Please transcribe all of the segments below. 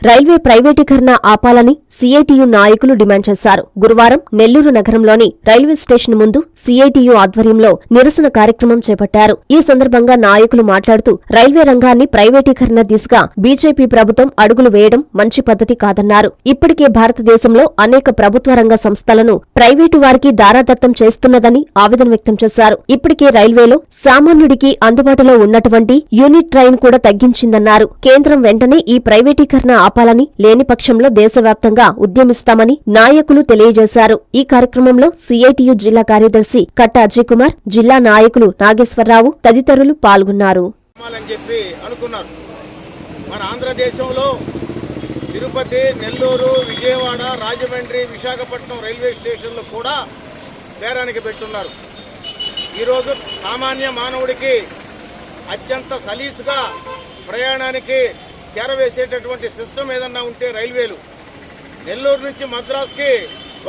Railway ప్రైవేటీకరణ ఆపాలని CITU నాయకులు డిమాండ్ చేశారు. గురువారం నెల్లూరు నగరంలోని రైల్వే స్టేషన్ ముందు సీఐటీయూ ఆధ్వర్యంలో నిరసన కార్యక్రమం చేపట్టారు. ఈ సందర్భంగా నాయకులు మాట్లాడుతూ రైల్వే రంగాన్ని ప్రైవేటీకరణ దిశగా బీజేపీ ప్రభుత్వం అడుగులు వేయడం మంచి పద్ధతి కాదన్నారు. ఇప్పటికే భారతదేశంలో అనేక ప్రభుత్వ రంగ సంస్థలను ప్రైవేటు వారికి దారాదత్తం చేస్తున్నదని ఆవేదన వ్యక్తం చేశారు. ఇప్పటికే రైల్వేలో సామాన్యుడికి అందుబాటులో ఉన్నటువంటి యూనిట్ ట్రైన్ కూడా తగ్గించిందన్నారు. కేంద్రం వెంటనే ఈ ప్రైవేటీకరణ ఆపాలని, లేని పక్షంలో దేశవ్యాప్తంగా ఉద్యమిస్తామని నాయకులు తెలియజేశారు. ఈ కార్యక్రమంలో సీఐటీయూ జిల్లా కార్యదర్శి కట్ట అజయ్ కుమార్, జిల్లా నాయకులు నాగేశ్వరరావు తదితరులు పాల్గొన్నారు. మన ఆంధ్రదేశంలో తిరుపతి, నెల్లూరు, విజయవాడ, రాజమండ్రి, విశాఖపట్నం రైల్వే స్టేషన్లు కూడా బేరానికి పెట్టున్నారు. ఈరోజు సామాన్య మానవుడికి అత్యంత సలీసుగా ప్రయాణానికి చేరవేసేటటువంటి సిస్టమ్ ఏదన్నా ఉంటే రైల్వేలు. నెల్లూరు నుంచి మద్రాసుకి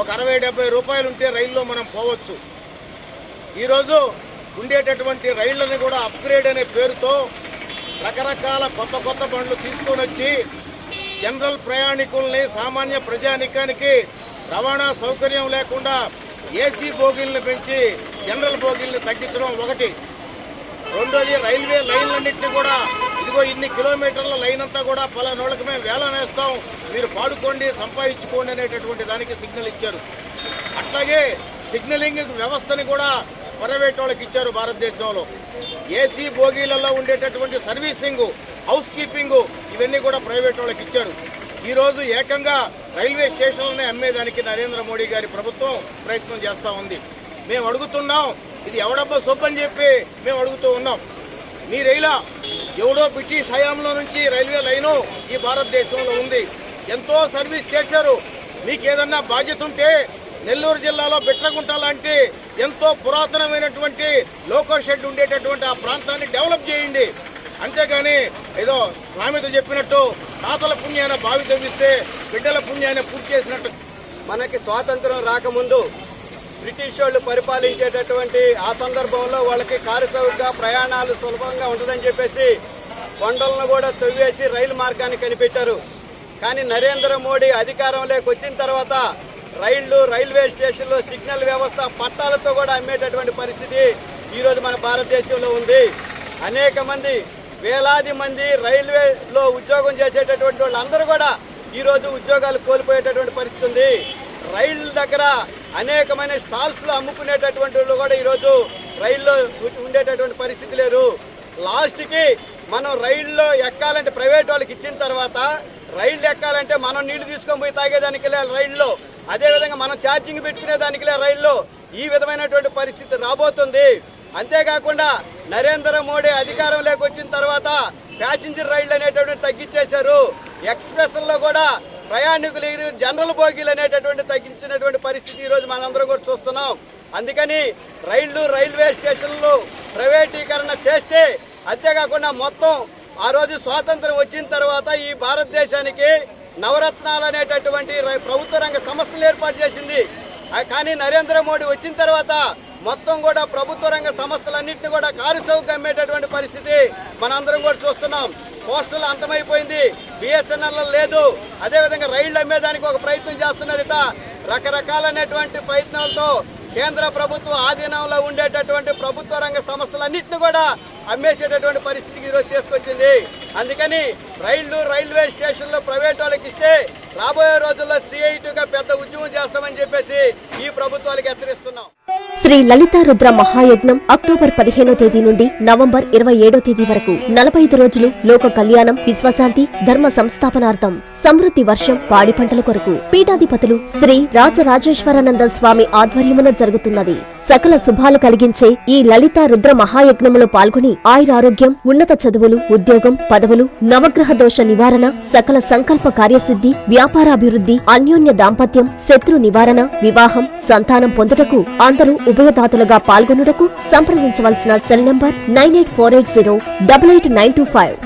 ఒక 60-70 రూపాయలు ఉంటే రైల్లో మనం పోవచ్చు. ఈరోజు ఉండేటటువంటి రైళ్లని కూడా అప్గ్రేడ్ అనే పేరుతో రకరకాల కొత్త బండ్లు తీసుకొని వచ్చి జనరల్ ప్రయాణికుల్ని, సామాన్య ప్రజానికానికి రవాణా సౌకర్యం లేకుండా ఏసీ బోగీలను పెంచి జనరల్ బోగీలను తగ్గించడం ఒకటి. రెండోది, రైల్వే లైన్లన్నింటినీ కూడా ఇదిగో ఇన్ని కిలోమీటర్ల లైన్ అంతా కూడా పలానోళ్ళకి మేము వేలం వేస్తాం, మీరు పాడుకోండి, సంపాదించుకోండి అనేటటువంటి దానికి సిగ్నల్ ఇచ్చారు. అట్లాగే సిగ్నలింగ్ వ్యవస్థని కూడా ప్రైవేట్ వాళ్ళకి ఇచ్చారు. భారతదేశంలో ఏసీ బోగీలలో ఉండేటటువంటి సర్వీసింగ్, హౌస్ కీపింగ్ ఇవన్నీ కూడా ప్రైవేట్ వాళ్ళకి ఇచ్చారు. ఈరోజు ఏకంగా రైల్వే స్టేషన్లనే అమ్మేదానికి నరేంద్ర మోడీ గారి ప్రభుత్వం ప్రయత్నం చేస్తూ ఉంది. మేము అడుగుతున్నాం, ఇది ఎవడబ్బా సొప్పని చెప్పి మేము అడుగుతూ ఉన్నాం. మీ రైలా ఎవడో బ్రిటిష్ హయాంలో నుంచి రైల్వే లైను ఈ భారతదేశంలో ఉంది, ఎంతో సర్వీస్ చేశారు. మీకేదన్నా బాధ్యత ఉంటే నెల్లూరు జిల్లాలో బిట్రగుంట లాంటి ఎంతో పురాతనమైనటువంటి లోకో షెడ్ ఉండేటటువంటి ఆ ప్రాంతాన్ని డెవలప్ చేయండి. అంతేగాని ఏదో సామెత చెప్పినట్టు తాతల పుణ్యాన బావి తవ్విస్తే బిడ్డల పుణ్యాన్ని పూర్తి చేసినట్టు. మనకి స్వాతంత్రం రాకముందు బ్రిటిష్ వాళ్ళు పరిపాలించేటటువంటి ఆ సందర్భంలో వాళ్ళకి కారుచౌకగా ప్రయాణాలు సులభంగా ఉంటుందని చెప్పేసి కొండలను కూడా తవ్వేసి రైలు మార్గాన్ని కనిపెట్టారు. కానీ నరేంద్ర మోడీ అధికారంలోకి వచ్చిన తర్వాత రైల్వే స్టేషన్లో సిగ్నల్ వ్యవస్థ పట్టాలతో కూడా అమ్మేటటువంటి పరిస్థితి ఈరోజు మన భారతదేశంలో ఉంది. అనేక మంది, వేలాది మంది రైల్వేలో ఉద్యోగం చేసేటటువంటి వాళ్ళందరూ కూడా ఈరోజు ఉద్యోగాలు కోల్పోయేటటువంటి పరిస్థితి ఉంది. రైళ్ల దగ్గర అనేకమైన స్టాల్స్ లో అమ్ముకునేటటువంటి వాళ్ళు కూడా ఈరోజు రైల్లో ఉండేటటువంటి పరిస్థితి లేరు. లాస్ట్ కి మనం రైల్లో ఎక్కాలంటే ప్రైవేట్ వాళ్ళకి ఇచ్చిన తర్వాత రైళ్లు ఎక్కాలంటే మనం నీళ్లు తీసుకొని పోయి తాగేదానికి రైల్లో, అదేవిధంగా మనం ఛార్జింగ్ పెట్టుకునేదానికి రైల్లో ఈ విధమైనటువంటి పరిస్థితి రాబోతుంది. అంతేకాకుండా నరేంద్ర మోడీ అధికారంలోకి వచ్చిన తర్వాత ప్యాసింజర్ రైళ్లు అనేటటువంటి తగ్గించేశారు. ఎక్స్ప్రెస్ లో కూడా ప్రయాణికులు జనరల్ బోగీలు అనేటటువంటి తగ్గించినటువంటి పరిస్థితి ఈరోజు మనందరం కూడా చూస్తున్నాం. అందుకని రైల్వే స్టేషన్లు ప్రైవేటీకరణ చేస్తే, అంతేకాకుండా మొత్తం ఆ రోజు స్వాతంత్రం వచ్చిన తర్వాత ఈ భారతదేశానికి నవరత్నాలు అనేటటువంటి ప్రభుత్వ రంగ సంస్థలు ఏర్పాటు చేసింది. కానీ నరేంద్ర మోడీ వచ్చిన తర్వాత మొత్తం కూడా ప్రభుత్వ రంగ సంస్థలన్నింటినీ కూడా కారుచౌక అమ్మేటటువంటి పరిస్థితి మనందరం కూడా చూస్తున్నాం. పోస్టులు అంతమైపోయింది, బిఎస్ఎన్ఎల్ లేదు, అదేవిధంగా రైళ్లు అమ్మేదానికి ఒక ప్రయత్నం చేస్తున్నారట. రకరకాలైనటువంటి ప్రయత్నాలతో కేంద్ర ప్రభుత్వ ఆధీనంలో ఉండేటటువంటి ప్రభుత్వ రంగ సంస్థలన్నింటినీ కూడా అమ్మేసేటటువంటి పరిస్థితికి ఈరోజు తీసుకొచ్చింది. అందుకని రైల్వే స్టేషన్లో ప్రైవేట్ వాళ్ళకి ఇస్తే రాబోయే రోజుల్లో సిఐటీగా పెద్ద ఉద్యమం చేస్తామని చెప్పేసి ఈ ప్రభుత్వాలకు హెచ్చరిస్తున్నాం. శ్రీ లలితా రుద్ర మహాయజ్ఞం అక్టోబర్ 15వ తేదీ నుండి నవంబర్ 27వ తేదీ వరకు 45 రోజులు లోక కళ్యాణం, విశ్వశాంతి, ధర్మ సంస్థాపనార్థం, సమృద్ధి వర్షం, పాడి పంటల కొరకు పీఠాధిపతులు శ్రీ రాజరాజేశ్వరానంద స్వామి ఆధ్వర్యమున జరుగుతున్నది. సకల శుభాలు కలిగించే ఈ లలితా రుద్ర మహాయజ్ఞములో పాల్గొని ఆయురారోగ్యం, ఉన్నత చదువులు, ఉద్యోగం, పదవులు, నవగ్రహ దోష నివారణ, సకల సంకల్ప కార్యసిద్ధి, వ్యాపారాభివృద్ధి, అన్యోన్య దాంపత్యం, శత్రు నివారణ, వివాహం, సంతానం పొందుటకు అందరూ ఉభయదాతలుగా పాల్గొనుటకు సంప్రదించవలసిన సెల్ నంబర్ 9848088925.